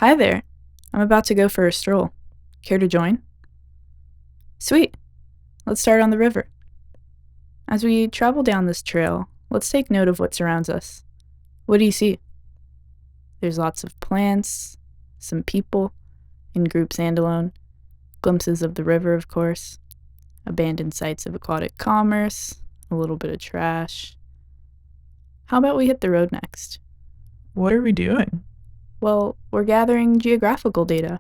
Hi there. I'm about to go for a stroll. Care to join? Sweet. Let's start on the river. As we travel down this trail, let's take note of what surrounds us. What do you see? There's lots of plants, some people, in groups and alone, glimpses of the river, of course, abandoned sites of aquatic commerce, a little bit of trash. How about we hit the road next? What are we doing? Well, we're gathering geographical data.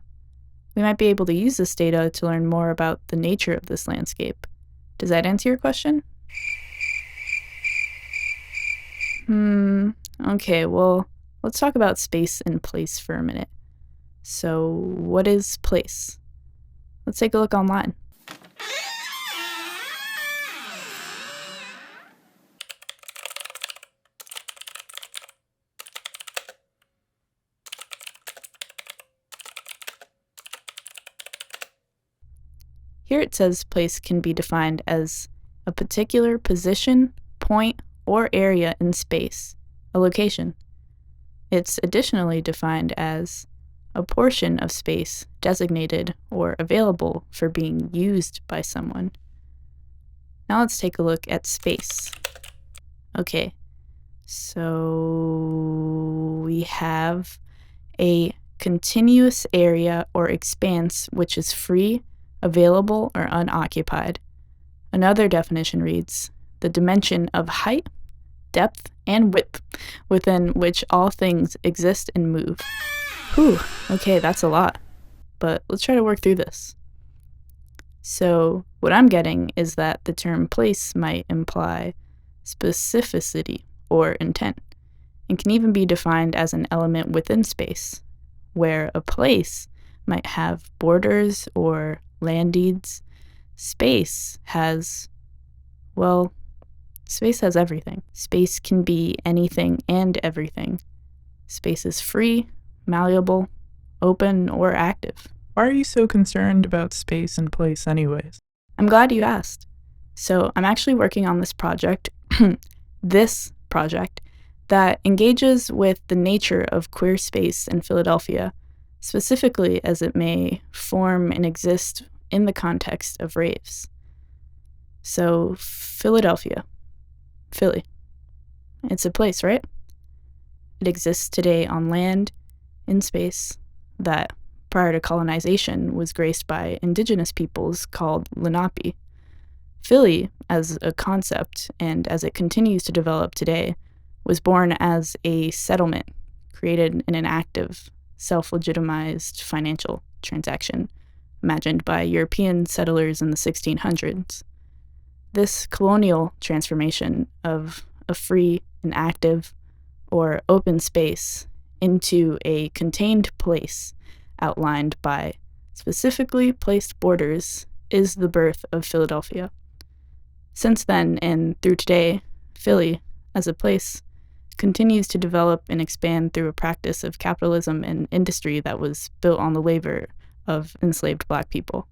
We might be able to use this data to learn more about the nature of this landscape. Does that answer your question? Okay, well, let's talk about space and place for a minute. So, what is place? Let's take a look online. Here it says place can be defined as a particular position, point, or area in space, a location. It's additionally defined as a portion of space designated or available for being used by someone. Now let's take a look at space. Okay, so we have a continuous area or expanse which is free, available, or unoccupied. Another definition reads, the dimension of height, depth, and width within which all things exist and move. Whew, okay, that's a lot. But let's try to work through this. So, what I'm getting is that the term place might imply specificity or intent, and can even be defined as an element within space, where a place might have borders or land deeds. Space has everything. Space can be anything and everything. Space is free, malleable, open, or active. Why are you so concerned about space and place anyways? I'm glad you asked. So I'm actually working on this project, that engages with the nature of queer space in Philadelphia, specifically as it may form and exist in the context of raves. So Philadelphia, Philly. It's a place, right? It exists today on land, in space, that prior to colonization was graced by indigenous peoples called Lenape. Philly, as a concept, and as it continues to develop today, was born as a settlement created in an active, self-legitimized financial transaction imagined by European settlers in the 1600s. This colonial transformation of a free and active or open space into a contained place outlined by specifically placed borders is the birth of Philadelphia. Since then and through today, Philly, as a place, continues to develop and expand through a practice of capitalism and industry that was built on the labor of enslaved Black people.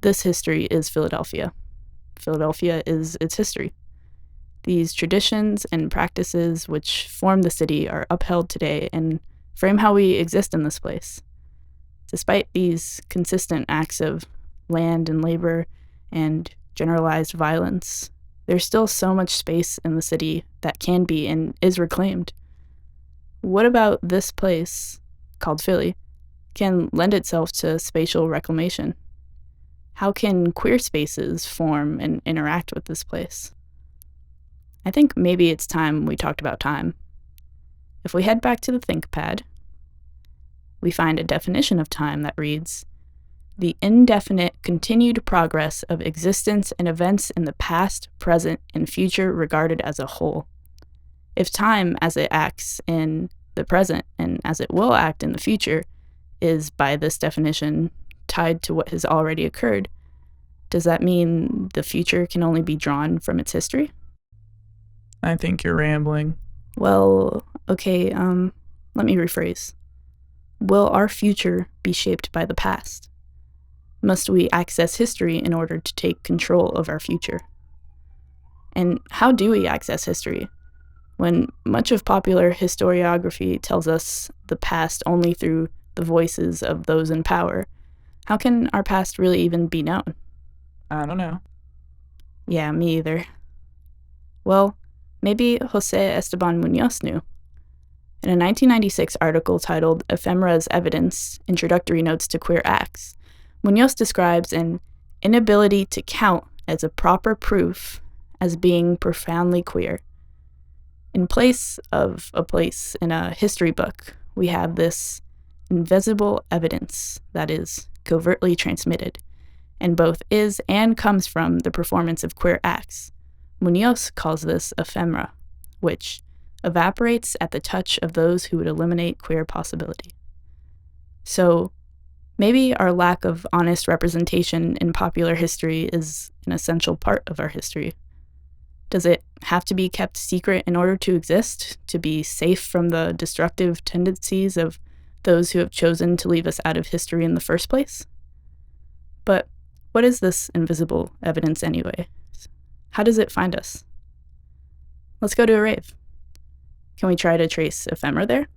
This history is Philadelphia. Philadelphia is its history. These traditions and practices which form the city are upheld today and frame how we exist in this place. Despite these consistent acts of land and labor and generalized violence, there's still so much space in the city that can be and is reclaimed. What about this place, called Philly, can lend itself to spatial reclamation? How can queer spaces form and interact with this place? I think maybe it's time we talked about time. If we head back to the ThinkPad, we find a definition of time that reads, the indefinite continued progress of existence and events in the past, present, and future regarded as a whole. If time, as it acts in the present and as it will act in the future, is, by this definition, tied to what has already occurred, does that mean the future can only be drawn from its history? I think you're rambling. Well, okay, let me rephrase. Will our future be shaped by the past? Must we access history in order to take control of our future? And how do we access history when much of popular historiography tells us the past only through the voices of those in power, how can our past really even be known? I don't know. Yeah, me either. Well, maybe Jose Esteban Munoz knew. In a 1996 article titled Ephemera's Evidence, Introductory Notes to Queer Acts, Munoz describes an inability to count as a proper proof as being profoundly queer. In place of a place in a history book, we have this invisible evidence that is covertly transmitted, and both is and comes from the performance of queer acts. Munoz calls this ephemera, which evaporates at the touch of those who would eliminate queer possibility. So, maybe our lack of honest representation in popular history is an essential part of our history. Does it have to be kept secret in order to exist, to be safe from the destructive tendencies of those who have chosen to leave us out of history in the first place? But what is this invisible evidence anyway? How does it find us? Let's go to a rave. Can we try to trace ephemera there?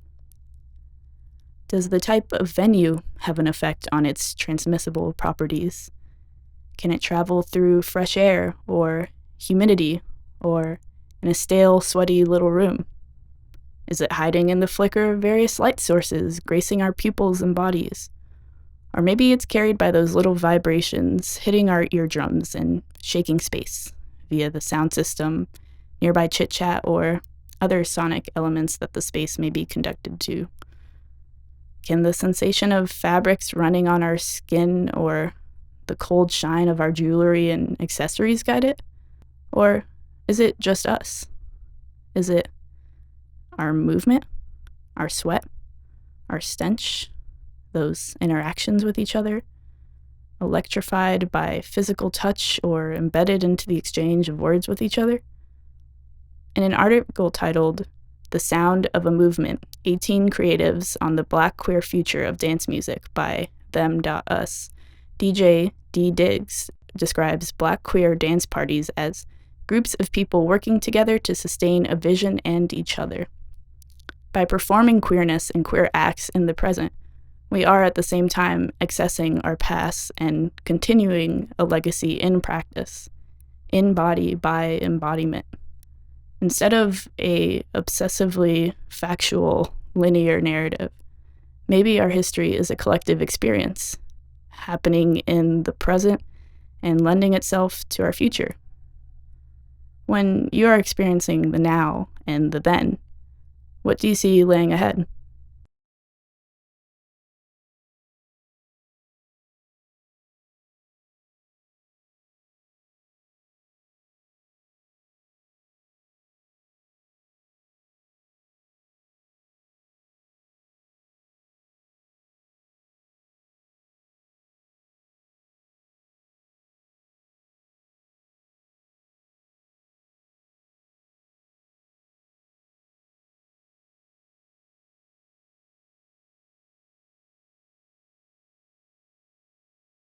Does the type of venue have an effect on its transmissible properties? Can it travel through fresh air or humidity or in a stale, sweaty little room? Is it hiding in the flicker of various light sources, gracing our pupils and bodies? Or maybe it's carried by those little vibrations hitting our eardrums and shaking space via the sound system, nearby chit-chat, or other sonic elements that the space may be conducted to. Can the sensation of fabrics running on our skin or the cold shine of our jewelry and accessories guide it? Or is it just us? Is it our movement, our sweat, our stench, those interactions with each other, electrified by physical touch or embedded into the exchange of words with each other? In an article titled The Sound of a Movement, 18 Creatives on the Black Queer Future of Dance Music by Them.us, DJ D. Diggs describes Black queer dance parties as groups of people working together to sustain a vision and each other. By performing queerness and queer acts in the present, we are at the same time accessing our past and continuing a legacy in practice, in body by embodiment. Instead of a obsessively factual, linear narrative, maybe our history is a collective experience, happening in the present and lending itself to our future. When you are experiencing the now and the then, what do you see laying ahead?